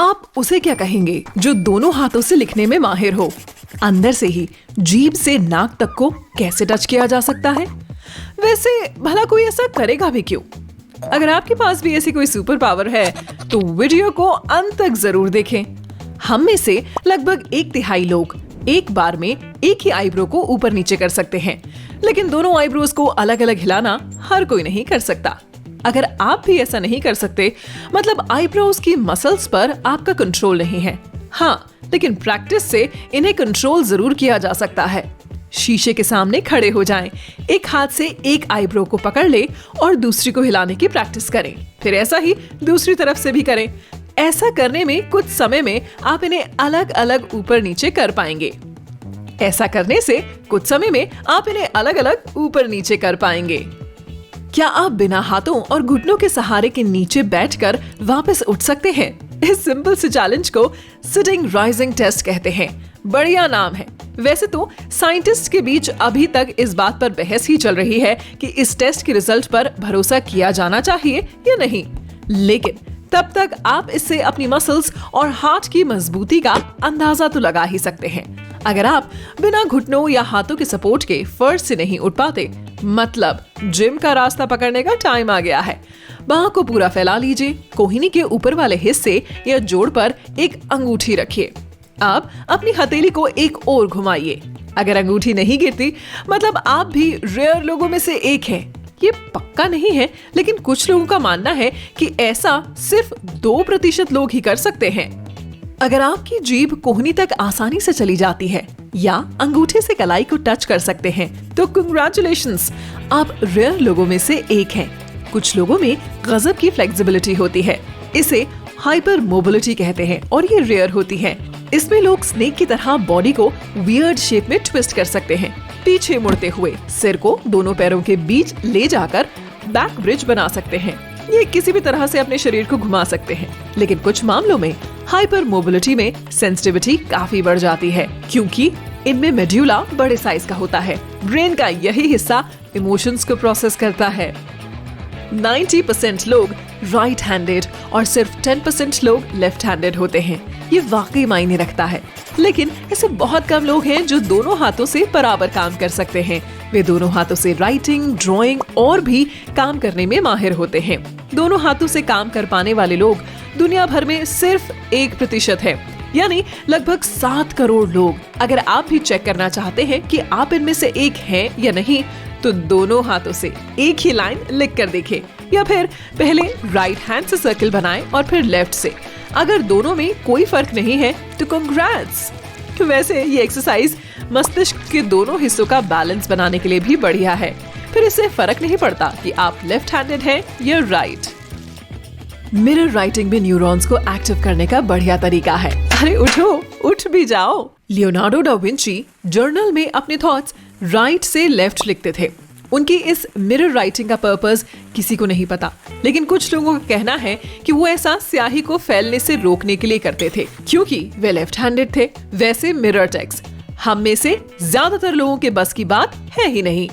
आप उसे क्या कहेंगे जो दोनों हाथों से लिखने में माहिर हो? अंदर से ही जीभ से नाक तक को कैसे टच किया जा सकता है? वैसे भला कोई ऐसा करेगा भी क्यों? अगर आपके पास भी ऐसी कोई सुपर पावर है तो वीडियो को अंत तक जरूर देखें। हम में से लगभग 1/3 लोग एक बार में एक ही आईब्रो को ऊपर नीचे कर सकते हैं, लेकिन दोनों आईब्रोज को अलग अलग हिलाना हर कोई नहीं कर सकता। अगर आप भी ऐसा नहीं कर सकते, मतलब आईब्रोज की मसल्स पर आपका कंट्रोल नहीं है। हाँ, लेकिन प्रैक्टिस से इन्हें कंट्रोल जरूर किया जा सकता है। शीशे के सामने खड़े हो जाएं, एक हाथ से एक आईब्रो को पकड़ ले और दूसरी को हिलाने की प्रैक्टिस करें। फिर ऐसा ही दूसरी तरफ से भी करें। ऐसा करने में कुछ समय में आप इन्हें अलग अलग ऊपर नीचे कर पाएंगे। ऐसा करने से कुछ समय में आप इन्हें अलग अलग ऊपर नीचे कर पाएंगे। क्या आप बिना हाथों और घुटनों के सहारे के नीचे बैठकर वापस उठ सकते हैं? इस सिंपल से चैलेंज को सिटिंग राइजिंग टेस्ट कहते हैं। बढ़िया नाम है। वैसे तो साइंटिस्ट के बीच अभी तक इस बात पर बहस ही चल रही है कि इस टेस्ट के रिजल्ट पर भरोसा किया जाना चाहिए या नहीं, लेकिन तब तक आप इससे अपनी मसल्स और हार्ट की मजबूती का अंदाजा तो लगा ही सकते हैं। अगर आप बिना घुटनों या हाथों के सपोर्ट के फर्श से नहीं उठ पाते, मतलब जिम का रास्ता पकड़ने का टाइम आ गया है। बाह को पूरा फैला लीजिए, कोहनी के ऊपर वाले हिस्से या जोड़ पर एक अंगूठी रखिए। अब अपनी हथेली को एक ओर घुमाइए। अगर अंगूठी नहीं गिरती, मतलब आप भी रेयर लोगों में से एक हैं। ये पक्का नहीं है, लेकिन कुछ लोगों का मानना है कि ऐसा सिर्फ 2% लोग ही कर सकते हैं। अगर आपकी जीभ कोहनी तक आसानी से चली जाती है या अंगूठे से कलाई को टच कर सकते हैं, तो कांग्रेचुलेशंस, आप रेयर लोगों में से एक हैं। कुछ लोगों में गजब की फ्लेक्सिबिलिटी होती है, इसे हाइपर मोबिलिटी कहते हैं और ये रेयर होती है। इसमें लोग स्नेक की तरह बॉडी को वियर्ड शेप में ट्विस्ट कर सकते हैं, पीछे मुड़ते हुए सिर को दोनों पैरों के बीच ले जाकर बैक ब्रिज बना सकते हैं। ये किसी भी तरह से अपने शरीर को घुमा सकते हैं, लेकिन कुछ मामलों में हाइपर मोबिलिटी में सेंसिटिविटी काफी बढ़ जाती है, क्योंकि इनमें मेड्यूला बड़े साइज का होता है। ब्रेन का यही हिस्सा इमोशंस को प्रोसेस करता है। 90% लोग राइट हैंडेड और सिर्फ 10% लोग लेफ्ट हैंडेड होते हैं। ये वाकई मायने रखता है, लेकिन ऐसे बहुत कम लोग हैं जो दोनों हाथों से बराबर काम कर सकते हैं। वे दोनों हाथों से राइटिंग, ड्राइंग और भी काम करने में माहिर होते हैं। दोनों हाथों से काम कर पाने वाले लोग दुनिया भर में सिर्फ 1% है, यानी लगभग 7 करोड़ लोग। अगर आप भी चेक करना चाहते हैं कि आप इनमें से एक हैं या नहीं, तो दोनों हाथों से एक ही लाइन लिख कर देखें, या फिर पहले राइट हैंड से सर्कल बनाएं और फिर लेफ्ट से। अगर दोनों में कोई फर्क नहीं है तो कांग्रेट्स। वैसे ये एक्सरसाइज मस्तिष्क के दोनों हिस्सों का बैलेंस बनाने के लिए भी बढ़िया है। फिर इससे फर्क नहीं पड़ता कि आप लेफ्ट हैंडेड हैं या राइट। मिरर राइटिंग में न्यूरॉन्स को एक्टिव करने का बढ़िया तरीका है। अरे उठो, उठ भी जाओ। लियोनार्डो डा विंची जर्नल में अपने थॉट्स राइट से लेफ्ट लिखते थे। उनकी इस मिरर राइटिंग का पर्पस किसी को नहीं पता, लेकिन कुछ लोगों का कहना है कि वो ऐसा स्याही को फैलने से रोकने के लिए करते थे, क्योंकि वे लेफ्ट हैंडेड थे। वैसे मिरर टेक्स्ट हम में से ज्यादातर लोगों के बस की बात है ही नहीं।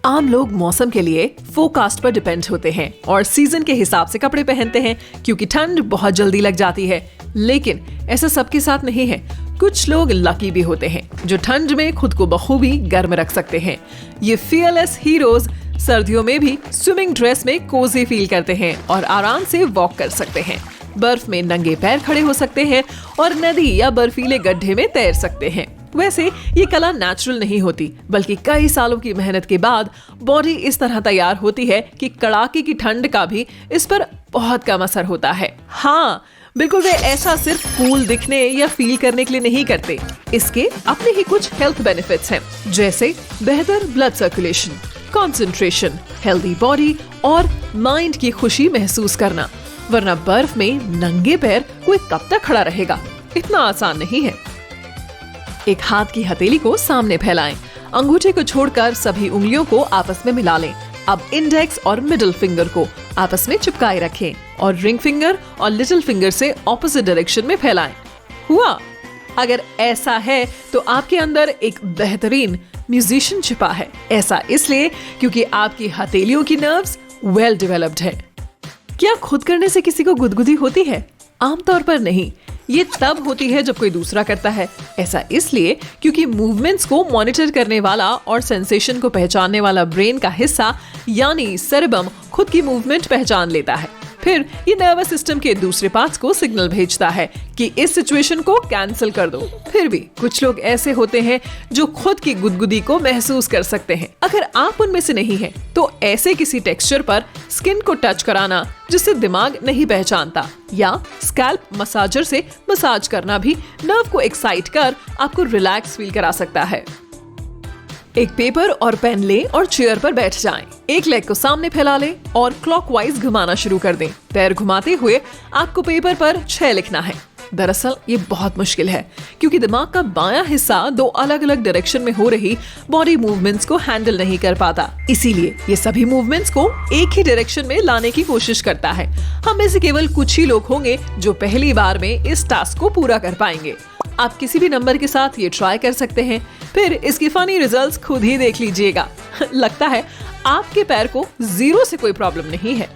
आम लोग मौसम के लिए फोरकास्ट पर डिपेंड होते हैं और सीजन के हिसाब से कपड़े पहनते हैं, क्योंकि ठंड बहुत जल्दी लग जाती है। लेकिन ऐसा सबके साथ नहीं है। कुछ लोग लकी भी होते हैं जो ठंड में खुद को बखूबी गर्म रख सकते हैं। ये फियरलेस हीरोज सर्दियों में भी स्विमिंग ड्रेस में कोजी फील करते हैं और आराम से वॉक कर सकते हैं। बर्फ में नंगे पैर खड़े हो सकते हैं और नदी या बर्फीले गड्ढे में तैर सकते हैं। वैसे ये कला नेचुरल नहीं होती, बल्कि कई सालों की मेहनत के बाद बॉडी इस तरह तैयार होती है कि कड़ाके की ठंड का भी इस पर बहुत कम असर होता है। हाँ, बिल्कुल, वे ऐसा सिर्फ कूल दिखने या फील करने के लिए नहीं करते। इसके अपने ही कुछ हेल्थ बेनिफिट्स हैं, जैसे बेहतर blood circulation, concentration, healthy body और माइंड की खुशी महसूस करना। वरना बर्फ में नंगे पैर कोई कब तक खड़ा रहेगा? इतना आसान नहीं है। एक हाथ की हथेली को सामने फैलाएं, अंगूठे को छोड़कर सभी उंगलियों को आपस में मिला लें। अब इंडेक्स और मिडिल फिंगर को आपस में चिपकाए रखें और रिंग फिंगर और लिटिल फिंगर से ऑपोजिट डायरेक्शन में फैलाएं। हुआ? अगर ऐसा है तो आपके अंदर एक बेहतरीन म्यूजिशियन छिपा है। ऐसा इसलिए क्योंकि आपकी हथेलियों की नर्व्स वेल डेवलप्ड है। क्या खुद करने से किसी को गुदगुदी होती है? आमतौर पर नहीं, ये तब होती है जब कोई दूसरा करता है। ऐसा इसलिए क्योंकि मूवमेंट्स को मॉनिटर करने वाला और सेंसेशन को पहचानने वाला ब्रेन का हिस्सा यानी सेरेबम खुद की मूवमेंट पहचान लेता है। फिर ये नर्वस सिस्टम के दूसरे पार्ट्स को सिग्नल भेजता है कि इस सिचुएशन को कैंसिल कर दो। फिर भी कुछ लोग ऐसे होते हैं जो खुद की गुदगुदी को महसूस कर सकते हैं। अगर आप उनमें से नहीं हैं, तो ऐसे किसी टेक्सचर पर स्किन को टच कराना जिसे दिमाग नहीं पहचानता या स्कैल्प मसाजर से मसाज करना भी नर्व को एक्साइट कर आपको रिलैक्स फील करा सकता है। एक पेपर और पेन लें और चेयर पर बैठ जाएं। एक लेग को सामने फैला लें और क्लॉकवाइज घुमाना शुरू कर दें। पैर घुमाते हुए आपको पेपर पर 6 लिखना है। दरअसल ये बहुत मुश्किल है क्योंकि दिमाग का बायां हिस्सा 2 अलग अलग डायरेक्शन में हो रही बॉडी मूवमेंट्स को हैंडल नहीं कर पाता। इसीलिए ये सभी मूवमेंट्स को एक ही डायरेक्शन में लाने की कोशिश करता है। हम में से केवल कुछ ही लोग होंगे जो पहली बार में इस टास्क को पूरा कर पाएंगे। आप किसी भी नंबर के साथ ये ट्राई कर सकते हैं, फिर इसकी फनी रिजल्ट्स खुद ही देख लीजिएगा। लगता है आपके पैर को 0 से कोई प्रॉब्लम नहीं है।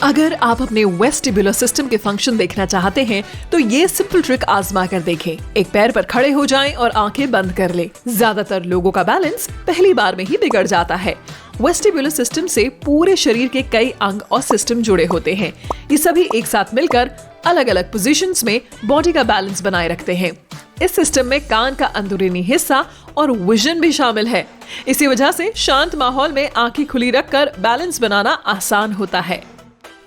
अगर आप अपने वेस्टिबुलर सिस्टम के फंक्शन देखना चाहते हैं तो ये सिंपल ट्रिक आजमा कर देखें। एक पैर पर खड़े हो जाएं और आंखें बंद कर लें। ज्यादातर लोगों का बैलेंस पहली बार में ही बिगड़ जाता है। वेस्टिबुलर सिस्टम से पूरे शरीर के कई अंग और सिस्टम जुड़े होते हैं। ये सभी एक साथ मिलकर अलग अलग पोजीशंस में बॉडी का बैलेंस बनाए रखते हैं। इस सिस्टम में कान का अंदरूनी हिस्सा और विजन भी शामिल है। इसी वजह से शांत माहौल में आंखें खुली रखकर बैलेंस बनाना आसान होता है।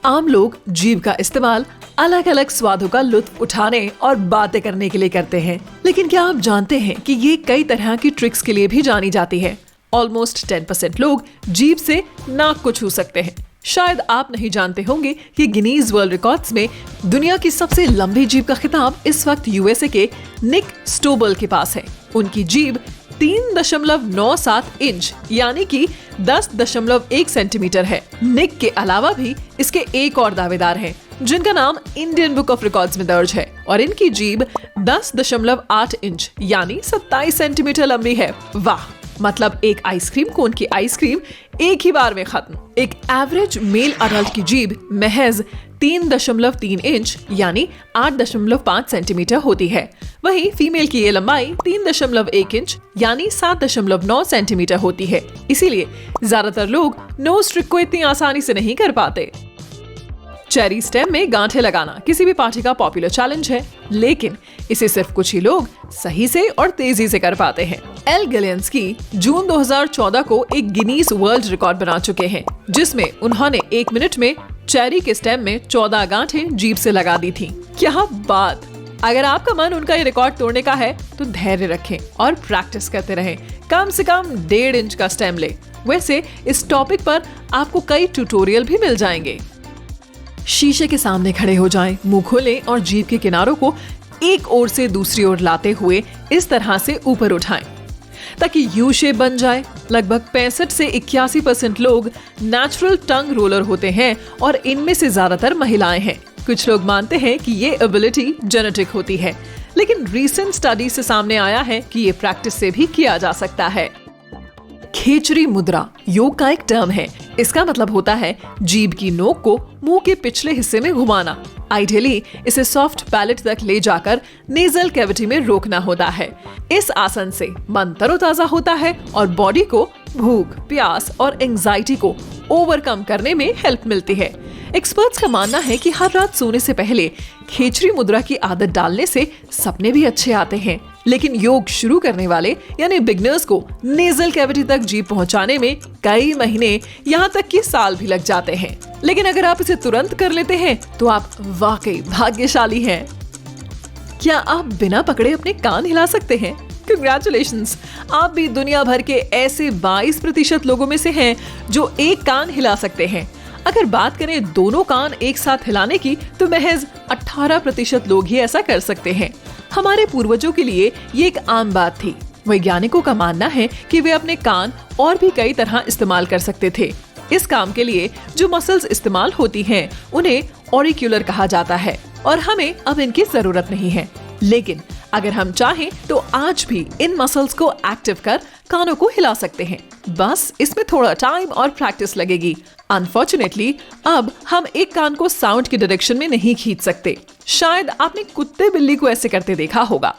आम लोग जीभ का इस्तेमाल अलग अलग स्वादों का लुत्फ उठाने और बातें करने के लिए करते हैं, लेकिन क्या आप जानते हैं कि ये कई तरह की ट्रिक्स के लिए भी जानी जाती है। ऑलमोस्ट 10% लोग जीभ से नाक को छू सकते हैं। शायद आप नहीं जानते होंगे कि गिनीज वर्ल्ड रिकॉर्ड्स में दुनिया की सबसे लंबी जीभ का खिताब इस वक्त यूएसए के निक स्टोबल के पास है। उनकी जीभ 3.97 इंच यानी कि 10.1 सेंटीमीटर है। निक के अलावा भी इसके एक और दावेदार हैं, जिनका नाम इंडियन बुक ऑफ रिकॉर्ड्स में दर्ज है और इनकी जीभ 10.8 इंच यानी 27 सेंटीमीटर लंबी है। वाह, मतलब एक आइसक्रीम कोन की आइसक्रीम एक ही बार में खत्म। एक एवरेज मेल अडल्ट की जीभ महज 3.3 इंच यानी 8.5 सेंटीमीटर होती है। वहीं फीमेल की ये लंबाई 3.1 इंच यानी 7.9 सेंटीमीटर होती है। इसीलिए ज्यादातर लोग नोज ट्रिक को इतनी आसानी से नहीं कर पाते। चेरी स्टेम में गांठें लगाना किसी भी पार्टी का पॉपुलर चैलेंज है, लेकिन इसे सिर्फ कुछ ही लोग सही से और तेजी से कर पाते हैं। एल गिलियंस्की जून 2014 को एक गिनीज वर्ल्ड रिकॉर्ड बना चुके हैं, जिसमें उन्होंने 1 मिनट में चेरी के स्टेम में 14 गांठें जीभ से लगा दी थी। क्या बात! अगर आपका मन उनका ये रिकॉर्ड तोड़ने का है तो धैर्य रखें और प्रैक्टिस करते रहें। कम से कम 1.5 इंच का स्टेम ले। वैसे इस टॉपिक पर आपको कई ट्यूटोरियल भी मिल जाएंगे। शीशे के सामने खड़े हो जाएं, मुंह खोलें और जीभ के किनारों को एक ओर से दूसरी ओर लाते हुए इस तरह से ऊपर उठाएं ताकि यू शेप बन जाए। लगभग 65 से 81% लोग नेचुरल टंग रोलर होते हैं और इनमें से ज्यादातर महिलाएं हैं। कुछ लोग मानते हैं कि ये एबिलिटी जेनेटिक होती है, लेकिन रीसेंट स्टडी से सामने आया है कि ये प्रैक्टिस से भी किया जा सकता है। खेचरी मुद्रा योग का एक टर्म है। इसका मतलब होता है जीभ की नोक को मुंह के पिछले हिस्से में घुमाना। आइडियली इसे सॉफ्ट पैलेट तक ले जाकर नेजल कैविटी में रोकना होता है। इस आसन से मन तरोताजा होता है और बॉडी को भूख, प्यास और एंजाइटी को ओवरकम करने में हेल्प मिलती है। एक्सपर्ट्स का मानना है कि हर रात सोने से पहले खेचरी मुद्रा की आदत डालने से सपने भी अच्छे आते हैं। लेकिन योग शुरू करने वाले यानी बिगनर्स को नेजल कैविटी तक जीभ पहुंचाने में कई महीने यहाँ तक कि साल भी लग जाते हैं। लेकिन अगर आप इसे तुरंत कर लेते हैं तो आप वाकई भाग्यशाली हैं। क्या आप बिना पकड़े अपने कान हिला सकते हैं? कांग्रेचुलेशंस, आप भी दुनिया भर के ऐसे 22% लोगों में से हैं जो एक कान हिला सकते हैं। अगर बात करें दोनों कान एक साथ हिलाने की तो महज 18% लोग ही ऐसा कर सकते हैं। हमारे पूर्वजों के लिए ये एक आम बात थी। वैज्ञानिकों का मानना है कि वे अपने कान और भी कई तरह इस्तेमाल कर सकते थे। इस काम के लिए जो मसल्स इस्तेमाल होती हैं, उन्हें ऑरिक्यूलर कहा जाता है और हमें अब इनकी जरूरत नहीं है। लेकिन अगर हम चाहें तो आज भी इन मसल्स को एक्टिव कर कानों को हिला सकते हैं। बस इसमें थोड़ा टाइम और प्रैक्टिस लगेगी। अनफॉर्चुनेटली अब हम एक कान को साउंड की डायरेक्शन में नहीं खींच सकते। शायद आपने कुत्ते बिल्ली को ऐसे करते देखा होगा।